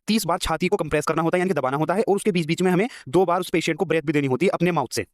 30 बार छाती को कंप्रेस करना होता है यानी कि दबाना होता है, और उसके बीच बीच में हमें 2 बार उस पेशेंट को ब्रेथ भी देनी होती है अपने माउथ से।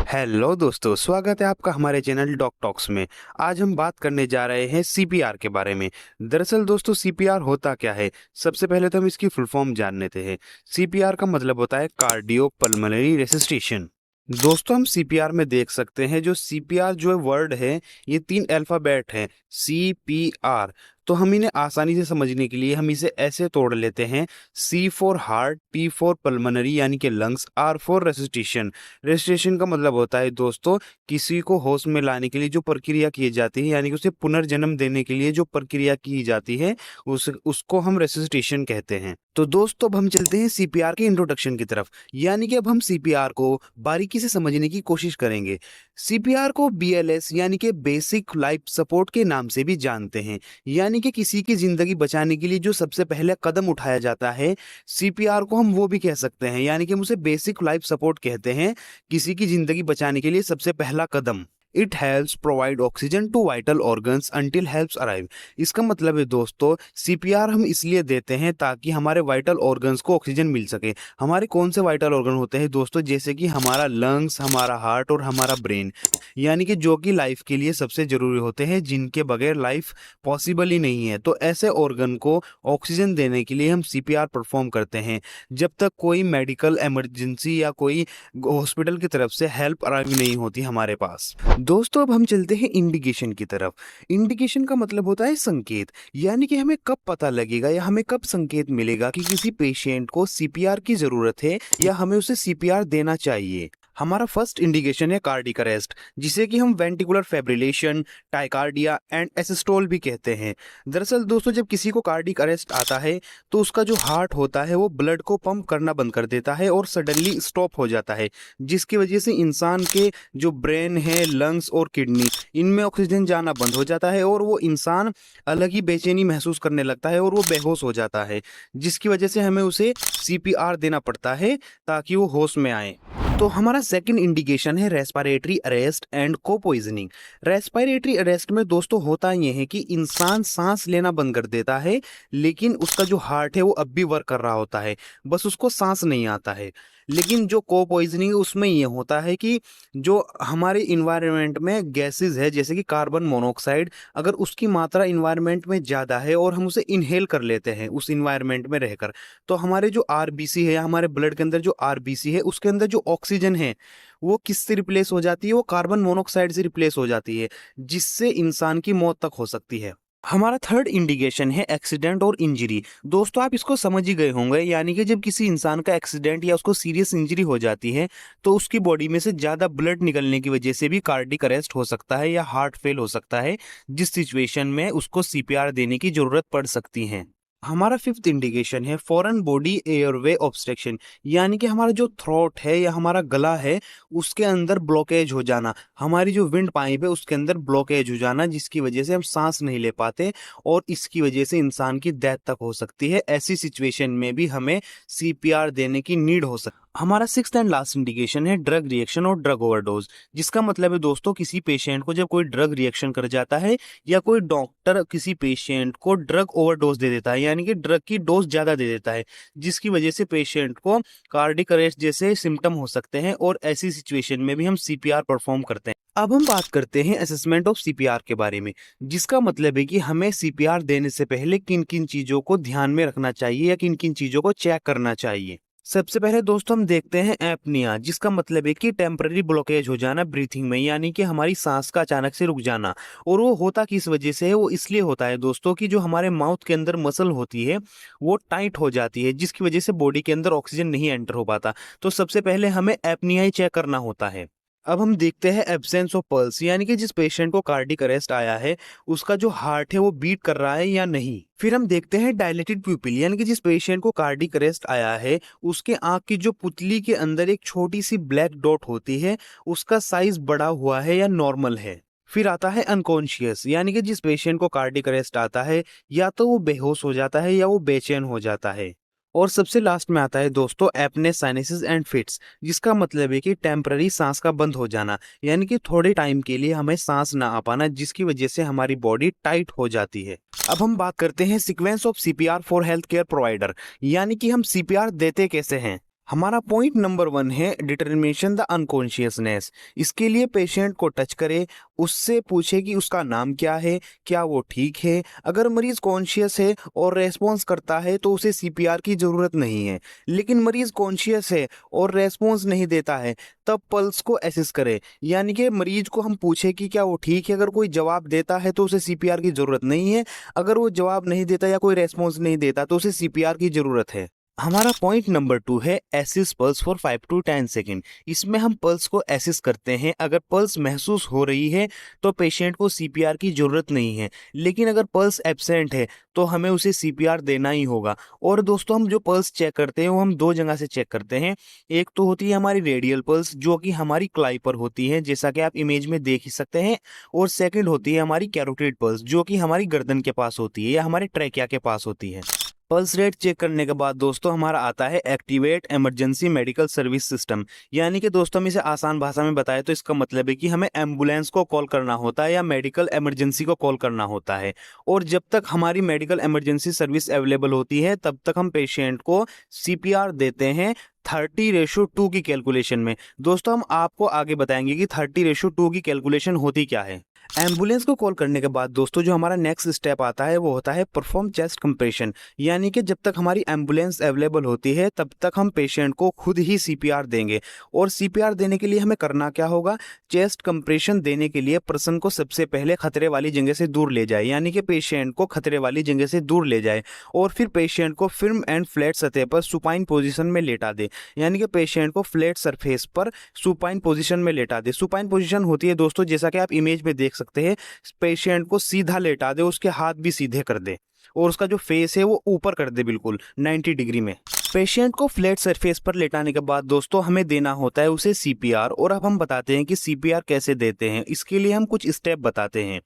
हेलो दोस्तों, स्वागत है आपका हमारे चैनल डॉक टॉक्स में। आज हम बात करने जा रहे हैं सीपीआर के बारे में। दरअसल दोस्तों, सीपीआर होता क्या है? सबसे पहले तो हम इसकी फुल फॉर्म जान लेते हैं। सीपीआर का मतलब होता है कार्डियो पल्मोनरी रेसिस्टेशन। दोस्तों, हम सीपीआर में देख सकते हैं जो सीपीआर जो वर्ड है ये 3 अल्फाबेट है, सीपीआर। तो हम इन्हें आसानी से समझने के लिए हम इसे ऐसे तोड़ लेते हैं। C for heart, P for pulmonary यानी कि lungs, R for resuscitation. Resuscitation का मतलब होता है दोस्तों किसी को होश में लाने के लिए जो प्रक्रिया की जाती है, यानी कि उसे पुनर्जन्म देने के लिए जो प्रक्रिया की जाती है उसको हम रेसिस्टेशन कहते हैं। तो दोस्तों, अब हम चलते हैं सीपीआर के इंट्रोडक्शन की तरफ, यानी कि अब हम सीपीआर को बारीकी से समझने की कोशिश करेंगे। सीपीआर को बीएलएस यानी कि बेसिक लाइफ सपोर्ट के नाम से भी जानते हैं, यानी कि किसी की जिंदगी बचाने के लिए जो सबसे पहले कदम उठाया जाता है, सीपीआर को हम वो भी कह सकते हैं, यानी कि हम उसे बेसिक लाइफ सपोर्ट कहते हैं। किसी की जिंदगी बचाने के लिए सबसे पहला कदम। It helps provide oxygen to vital organs until helps arrive. इसका मतलब है दोस्तों, सीपीआर हम इसलिए देते हैं ताकि हमारे वाइटल ऑर्गन्स को ऑक्सीजन मिल सके। हमारे कौन से वाइटल ऑर्गन होते हैं दोस्तों? जैसे कि हमारा लंग्स, हमारा हार्ट और हमारा ब्रेन, यानी कि जो कि लाइफ के लिए सबसे जरूरी होते हैं, जिनके बगैर लाइफ पॉसिबल ही नहीं है। तो ऐसे ऑर्गन को ऑक्सीजन देने के लिए हम सीपीआर परफॉर्म करते हैं जब तक कोई मेडिकल इमरजेंसी या कोई हॉस्पिटल की तरफ से हेल्प अराइव नहीं होती हमारे पास। दोस्तों, अब हम चलते हैं इंडिकेशन की तरफ। इंडिकेशन का मतलब होता है संकेत, यानी कि हमें कब पता लगेगा या हमें कब संकेत मिलेगा कि किसी पेशेंट को सीपीआर की जरूरत है या हमें उसे सीपीआर देना चाहिए। हमारा फर्स्ट इंडिकेशन है कार्डिक अरेस्ट, जिसे कि हम वेंटिकुलर फेब्रिलेशन, टाइकार्डिया एंड एसिस्टोल भी कहते हैं। दरअसल दोस्तों, जब किसी को कार्डिक अरेस्ट आता है तो उसका जो हार्ट होता है वो ब्लड को पंप करना बंद कर देता है और सडनली स्टॉप हो जाता है, जिसकी वजह से इंसान के जो ब्रेन है, लंग्स और किडनी, इनमें ऑक्सीजन जाना बंद हो जाता है और वो इंसान अलग ही बेचैनी महसूस करने लगता है और वो बेहोश हो जाता है, जिसकी वजह से हमें उसे सीपीआर देना पड़ता है ताकि वो होश में आए। तो हमारा सेकंड इंडिकेशन है रेस्पिरेटरी अरेस्ट एंड को पॉइजनिंग। रेस्पिरेटरी अरेस्ट में दोस्तों होता यह है कि इंसान सांस लेना बंद कर देता है, लेकिन उसका जो हार्ट है वो अब भी वर्क कर रहा होता है, बस उसको सांस नहीं आता है। लेकिन जो को पॉइजनिंग है उसमें ये होता है कि जो हमारे इन्वायरमेंट में गैसेस है जैसे कि कार्बन मोनोऑक्साइड, अगर उसकी मात्रा इन्वायरमेंट में ज़्यादा है और हम उसे इनहेल कर लेते हैं उस इन्वायरमेंट में रहकर, तो हमारे जो आरबीसी है या हमारे ब्लड के अंदर जो आरबीसी है उसके अंदर जो ऑक्सीजन है वो किससे रिप्लेस हो जाती है? वो कार्बन मोनोऑक्साइड से रिप्लेस हो जाती है, जिससे इंसान की मौत तक हो सकती है। हमारा थर्ड इंडिकेशन है एक्सीडेंट और इंजरी। दोस्तों, आप इसको समझ ही गए होंगे, यानी कि जब किसी इंसान का एक्सीडेंट या उसको सीरियस इंजरी हो जाती है तो उसकी बॉडी में से ज़्यादा ब्लड निकलने की वजह से भी कार्डिक अरेस्ट हो सकता है या हार्ट फेल हो सकता है, जिस सिचुएशन में उसको सीपीआर देने की जरूरत पड़ सकती है। हमारा फिफ्थ इंडिकेशन है फॉरेन बॉडी एयरवे ऑब्स्ट्रक्शन, यानी कि हमारा जो थ्रोट है या हमारा गला है उसके अंदर ब्लॉकेज हो जाना, हमारी जो विंड पाइप है उसके अंदर ब्लॉकेज हो जाना, जिसकी वजह से हम सांस नहीं ले पाते और इसकी वजह से इंसान की डेथ तक हो सकती है। ऐसी सिचुएशन में भी हमें सीपीआर देने की नीड हो सकती है। हमारा सिक्स्थ एंड लास्ट इंडिकेशन है ड्रग रिएक्शन और ड्रग ओवरडोज, जिसका मतलब है दोस्तों किसी पेशेंट को जब कोई ड्रग रिएक्शन कर जाता है या कोई डॉक्टर किसी पेशेंट को ड्रग ओवरडोज दे देता है, यानी कि ड्रग की डोज ज्यादा दे देता है, जिसकी वजह से पेशेंट को कार्डिक अरेस्ट जैसे सिम्टम हो सकते हैं और ऐसी सिचुएशन में भी हम सीपीआर परफॉर्म करते हैं। अब हम बात करते हैं असेसमेंट ऑफ सीपीआर के बारे में, जिसका मतलब है कि हमें सीपीआर देने से पहले किन किन चीजों को ध्यान में रखना चाहिए या किन किन चीजों को चेक करना चाहिए। सबसे पहले दोस्तों हम देखते हैं एपनिया, जिसका मतलब है कि टेम्पररी ब्लॉकेज हो जाना ब्रीथिंग में, यानी कि हमारी सांस का अचानक से रुक जाना। और वो होता किस वजह से है? वो इसलिए होता है दोस्तों कि जो हमारे माउथ के अंदर मसल होती है वो टाइट हो जाती है, जिसकी वजह से बॉडी के अंदर ऑक्सीजन नहीं एंटर हो पाता। तो सबसे पहले हमें एपनिया ही चेक करना होता है। अब हम देखते हैं एब्सेंस ऑफ पल्स, यानी कि जिस पेशेंट को कार्डिक अरेस्ट आया है उसका जो हार्ट है वो बीट कर रहा है या नहीं। फिर हम देखते हैं डायलेटेड प्यूपिल, यानी कि जिस पेशेंट को कार्डिक अरेस्ट आया है उसके आंख की जो पुतली के अंदर एक छोटी सी ब्लैक डॉट होती है उसका साइज बड़ा हुआ है या नॉर्मल है। फिर आता है अनकॉन्शियस, यानी कि जिस पेशेंट को कार्डिक अरेस्ट आता है या तो वो बेहोश हो जाता है या वो बेचैन हो जाता है। और सबसे लास्ट में आता है दोस्तों एपने साइनसिस एंड फिट्स, जिसका मतलब है कि टेम्पररी सांस का बंद हो जाना, यानी कि थोड़े टाइम के लिए हमें सांस ना आ पाना, जिसकी वजह से हमारी बॉडी टाइट हो जाती है। अब हम बात करते हैं sequence of CPR for health care provider, यानी कि हम सीपीआर देते कैसे हैं। हमारा पॉइंट नंबर 1 है डिटर्मिनेशन द अनकॉन्शियसनेस। इसके लिए पेशेंट को टच करे, उससे पूछे कि उसका नाम क्या है, क्या वो ठीक है। अगर मरीज कॉन्शियस है और रेस्पॉन्स करता है तो उसे सीपीआर की ज़रूरत नहीं है। लेकिन मरीज कॉन्शियस है और रेस्पॉन्स नहीं देता है, तब पल्स को एसेस करे, यानी कि मरीज को हम पूछे कि क्या वो ठीक है। अगर कोई जवाब देता है तो उसे सीपीआर की ज़रूरत नहीं है, अगर वो जवाब नहीं देता या कोई रेस्पॉन्स नहीं देता तो उसे सीपीआर की ज़रूरत है। हमारा पॉइंट नंबर 2 है एसिस पल्स फॉर 5 टू 10 सेकेंड। इसमें हम पल्स को एसिस करते हैं। अगर पल्स महसूस हो रही है तो पेशेंट को सीपीआर की ज़रूरत नहीं है, लेकिन अगर पल्स एब्सेंट है तो हमें उसे सीपीआर देना ही होगा। और दोस्तों हम जो पल्स चेक करते हैं वो हम दो जगह से चेक करते हैं। एक तो होती है हमारी रेडियल पल्स, जो कि हमारी क्लाई पर होती है, जैसा कि आप इमेज में देख ही सकते हैं। और सेकेंड होती है हमारी कैरोटिड पल्स, जो कि हमारी गर्दन के पास होती है या हमारे ट्रैकिया के पास होती है। पल्स रेट चेक करने के बाद दोस्तों हमारा आता है activate emergency medical service system, यानी कि दोस्तों हम इसे आसान भाषा में बताएं तो इसका मतलब है कि हमें एम्बुलेंस को कॉल करना होता है या मेडिकल इमरजेंसी को कॉल करना होता है। और जब तक हमारी मेडिकल इमरजेंसी सर्विस अवेलेबल होती है तब तक हम पेशेंट को सीपीआर देते हैं 30:2 की कैलकुलेशन में। दोस्तों हम आपको आगे बताएंगे कि 30:2 की कैलकुलेशन होती क्या है। एम्बुलेंस को कॉल करने के बाद दोस्तों जो हमारा नेक्स्ट स्टेप आता है वो होता है परफॉर्म चेस्ट कंप्रेशन, यानी कि जब तक हमारी एम्बुलेंस अवेलेबल होती है तब तक हम पेशेंट को खुद ही सीपीआर देंगे। और सीपीआर देने के लिए हमें करना क्या होगा, चेस्ट कंप्रेशन देने के लिए पर्सन को सबसे पहले खतरे वाली जगह से दूर ले जाए, यानी कि पेशेंट को खतरे वाली जगह से दूर ले जाए और फिर पेशेंट को फिर्म एंड फ्लैट सतह पर सुपाइन पोजीशन में लेटा दे, यानी कि पेशेंट को फ्लैट सरफेस पर सुपाइन पोजीशन में लेटा दे। सुपाइन पोजीशन होती है दोस्तों जैसा कि आप इमेज में देख सकते हैं, पेशेंट को सीधा लेटा दे, उसके हाथ भी सीधे कर दे और उसका जो फेस है वो ऊपर कर दे बिल्कुल 90 डिग्री में। पेशेंट को फ्लैट सरफेस पर लेटाने के बाद दोस्तों हमें देना होता है उसे सीपीआर। और अब हम बताते हैं कि सीपीआर कैसे देते हैं। इसके लिए हम कुछ स्टेप बताते हैं।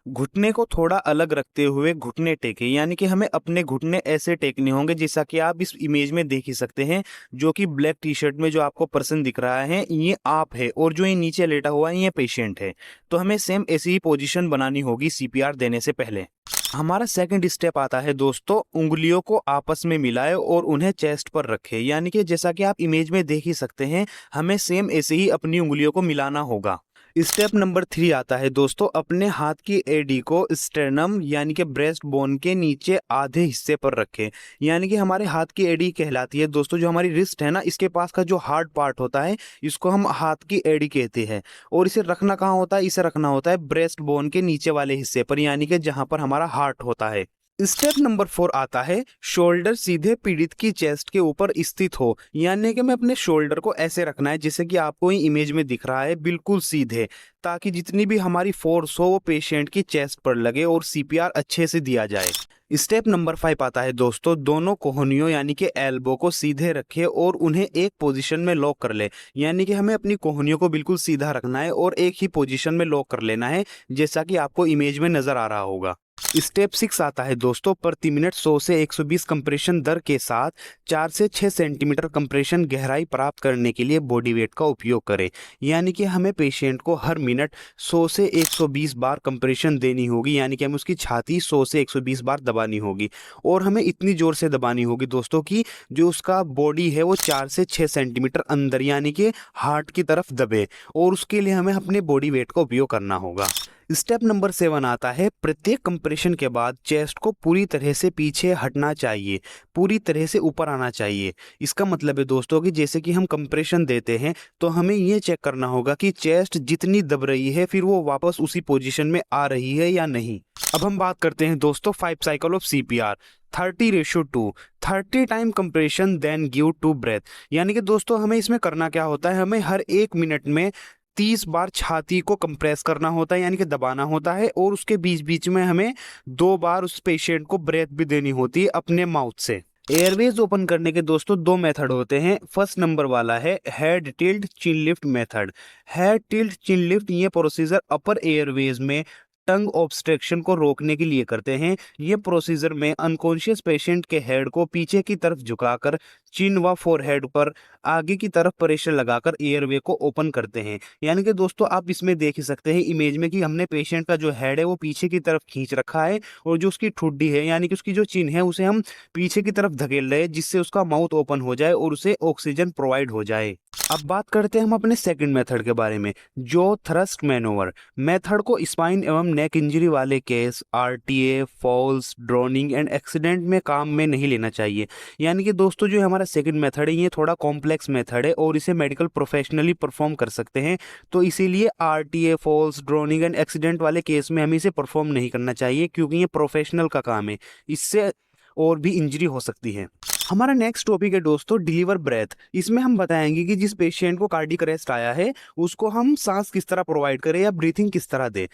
घुटने को थोड़ा अलग रखते हुए घुटने टेके, यानी कि हमें अपने घुटने ऐसे टेकने होंगे जैसा कि आप इस इमेज में देख ही सकते हैं, जो कि ब्लैक टी शर्ट में जो आपको पर्सन दिख रहा है ये आप है और जो ये नीचे लेटा हुआ है ये पेशेंट है। तो हमें सेम ऐसी ही पोजीशन बनानी होगी सीपीआर देने से पहले। हमारा सेकंड स्टेप आता है दोस्तों, उंगलियों को आपस में मिलाए और उन्हें चेस्ट पर रखे, यानी कि जैसा कि आप इमेज में देख ही सकते हैं हमें सेम ऐसे ही अपनी उंगलियों को मिलाना होगा। स्टेप नंबर 3 आता है दोस्तों, अपने हाथ की एडी को स्टेर्नम यानी कि ब्रेस्ट बोन के नीचे आधे हिस्से पर रखें, यानी कि हमारे हाथ की एडी कहलाती है दोस्तों, जो हमारी रिस्ट है ना इसके पास का जो हार्ड पार्ट होता है इसको हम हाथ की एडी कहते हैं। और इसे रखना कहाँ होता है, इसे रखना होता है ब्रेस्ट बोन के नीचे वाले हिस्से पर, यानी कि जहां पर हमारा हार्ट होता है। स्टेप नंबर 4 आता है, शोल्डर सीधे पीड़ित की चेस्ट के ऊपर स्थित हो, यानी कि मैं अपने शोल्डर को ऐसे रखना है जैसे कि आपको ही इमेज में दिख रहा है, बिल्कुल सीधे, ताकि जितनी भी हमारी फोर्स हो वो पेशेंट की चेस्ट पर लगे और सीपीआर अच्छे से दिया जाए। स्टेप नंबर 5 आता है दोस्तों, दोनों कोहनियों यानी कि एल्बो को सीधे रखे और उन्हें एक पोजीशन में लॉक कर ले, यानी कि हमें अपनी कोहनियों को बिल्कुल सीधा रखना है और एक ही पोजीशन में लॉक कर लेना है, जैसा कि आपको इमेज में नजर आ रहा होगा। स्टेप 6 आता है दोस्तों, प्रति मिनट 100 से 120 कंप्रेशन दर के साथ 4 से 6 सेंटीमीटर कंप्रेशन गहराई प्राप्त करने के लिए बॉडी वेट का उपयोग करें, यानी कि हमें पेशेंट को हर मिनट 100 से 120 बार कंप्रेशन देनी होगी, यानी कि हमें उसकी छाती 100 से 120 बार दबानी होगी। और हमें इतनी जोर से दबानी होगी दोस्तों कि जो उसका बॉडी है वो 4 से 6 सेंटीमीटर अंदर यानी कि हार्ट की तरफ दबे, और उसके लिए हमें अपने बॉडी वेट का उपयोग करना होगा। स्टेप नंबर 7 आता है, प्रत्येक कंप्रेशन के बाद चेस्ट को पूरी तरह से पीछे हटना चाहिए, पूरी तरह से ऊपर आना चाहिए। इसका मतलब है दोस्तों कि जैसे कि हम कंप्रेशन देते हैं तो हमें ये चेक करना होगा कि चेस्ट जितनी दब रही है फिर वो वापस उसी पोजीशन में आ रही है या नहीं। अब हम बात करते हैं दोस्तों 5 cycle of CPR. 30:2, 30 time compression then give 2 breath, यानी कि दोस्तों हमें इसमें करना क्या होता है, हमें हर 1 मिनट में 30 बार छाती को कंप्रेस करना होता है यानी कि दबाना होता है, और उसके बीच बीच में हमें 2 बार उस पेशेंट को ब्रेथ भी देनी होती है अपने माउथ से। एयरवेज ओपन करने के दोस्तों 2 मेथड होते हैं। फर्स्ट नंबर वाला है हेड टिल्ट चिन लिफ्ट मेथड। हेड टिल्ट चिन लिफ्ट ये प्रोसीजर अपर एयरवेज में टंग ऑब्स्ट्रक्शन को रोकने के लिए करते हैं। ये प्रोसीजर में अनकॉन्शियस पेशेंट के हेड को पीछे की तरफ झुकाकर चिन व फोरहेड पर आगे की तरफ प्रेशर लगाकर एयरवे को ओपन करते हैं। यानी कि दोस्तों आप इसमें देख ही सकते हैं इमेज में कि हमने पेशेंट का जो हेड है वो पीछे की तरफ खींच रखा है और जो उसकी ठुड्डी है यानी कि उसकी जो चिन है उसे हम पीछे की तरफ धकेल रहे हैं, जिससे उसका माउथ ओपन हो जाए और उसे ऑक्सीजन प्रोवाइड हो जाए। अब बात करते हैं हम अपने सेकंड मेथड के बारे में, जो थ्रस्ट मैनोवर मेथड को स्पाइन एवं नेक इंजरी वाले case, RTA, falls, drowning and accident में काम में नहीं लेना चाहिए। यानी कि दोस्तों जो हमारा सेकंड मेथड है ये थोड़ा कॉम्प्लेक्स मेथड है और इसे मेडिकल प्रोफेशनली परफॉर्म कर सकते हैं, तो इसीलिए RTA, falls, drowning and accident वाले केस में हमें इसे परफॉर्म नहीं करना चाहिए, क्योंकि ये प्रोफेशनल का काम है, इससे और भी इंजरी हो सकती है। हमारा नेक्स्ट टॉपिक है दोस्तों डिलीवर ब्रेथ। इसमें हम बताएंगे कि जिस पेशेंट को कार्डियक अरेस्ट आया है उसको हम सांस किस तरह प्रोवाइड करें या ब्रीथिंग किस तरह दें।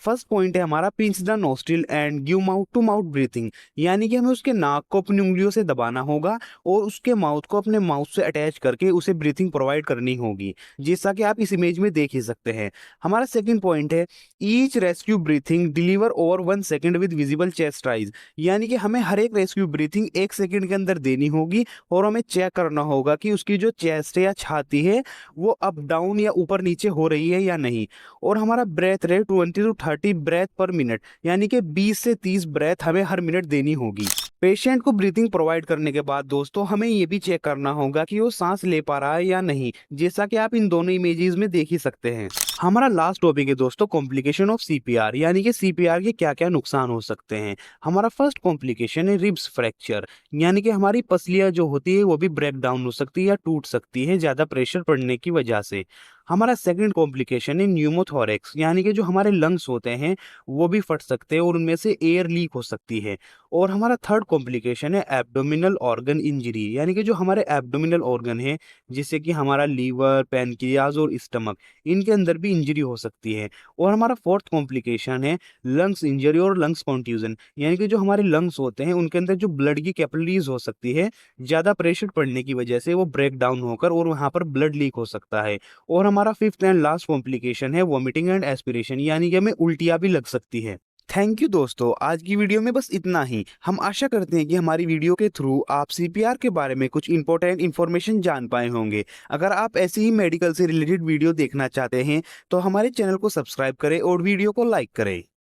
फर्स्ट पॉइंट है हमारा pinch the nostril and give mouth to mouth breathing. यानी कि हमें उसके नाक को अपनी उंगलियों से दबाना होगा और उसके माउथ को अपने माउथ से अटैच करके उसे ब्रीथिंग प्रोवाइड करनी होगी, जैसा कि आप इस इमेज में देख ही सकते हैं। हमारा सेकंड पॉइंट है each rescue breathing deliver over 1 second with visible chest rise. यानी कि हमें हर एक रेस्क्यू ब्रीथिंग 1 सेकंड के अंदर देनी होगी और हमें चेक करना होगा कि उसकी जो चेस्ट है या छाती है वो अप डाउन या ऊपर नीचे हो रही है या नहीं। और हमारा breath rate 20 to 30 breath per minute, यानी कि 20 से 30 ब्रेथ हमें हर मिनट देनी होगी। पेशेंट को ब्रीथिंग प्रोवाइड करने के बाद दोस्तों हमें ये भी चेक करना होगा कि वो सांस ले पा रहा है या नहीं, जैसा कि आप इन दोनों इमेजेस में देख ही सकते हैं। हमारा लास्ट टॉपिक है दोस्तों कॉम्प्लिकेशन ऑफ सीपीआर, यानी कि सीपीआर के क्या क्या नुकसान हो सकते हैं। हमारा फर्स्ट कॉम्प्लिकेशन है रिब्स फ्रैक्चर, यानी कि हमारी पसलियां जो होती है वो भी ब्रेक डाउन हो सकती है या टूट सकती है ज्यादा प्रेशर पड़ने की वजह से। हमारा सेकंड कॉम्प्लिकेशन है न्यूमोथोरेक्स, यानी कि जो हमारे लंग्स होते हैं वो भी फट सकते हैं और उनमें से एयर लीक हो सकती है। और हमारा थर्ड कॉम्प्लिकेशन है एब्डोमिनल ऑर्गन इंजरी, यानी कि जो हमारे एब्डोमिनल ऑर्गन है जैसे कि हमारा लीवर, पैनक्रियाज और स्टमक, इनके अंदर भी इंजरी हो सकती है। और हमारा फोर्थ कॉम्प्लिकेशन है लंग्स इंजरी और लंग्स कॉन्ट्यूजन, यानी कि जो हमारे लंग्स होते हैं उनके अंदर जो ब्लड की कैपिलरीज हो सकती है ज़्यादा प्रेशर पड़ने की वजह से वो ब्रेक डाउन होकर और वहाँ पर ब्लड लीक हो सकता है। और हमारा फिफ्थ एंड लास्ट कॉम्प्लिकेशन है वॉमिटिंग एंड एस्पिरेशन, यानी कि हमें उल्टियाँ भी लग सकती है। थैंक यू दोस्तों, आज की वीडियो में बस इतना ही। हम आशा करते हैं कि हमारी वीडियो के थ्रू आप सीपीआर के बारे में कुछ इंपॉर्टेंट इन्फॉर्मेशन जान पाए होंगे। अगर आप ऐसी ही मेडिकल से रिलेटेड वीडियो देखना चाहते हैं तो हमारे चैनल को सब्सक्राइब करें और वीडियो को लाइक करें।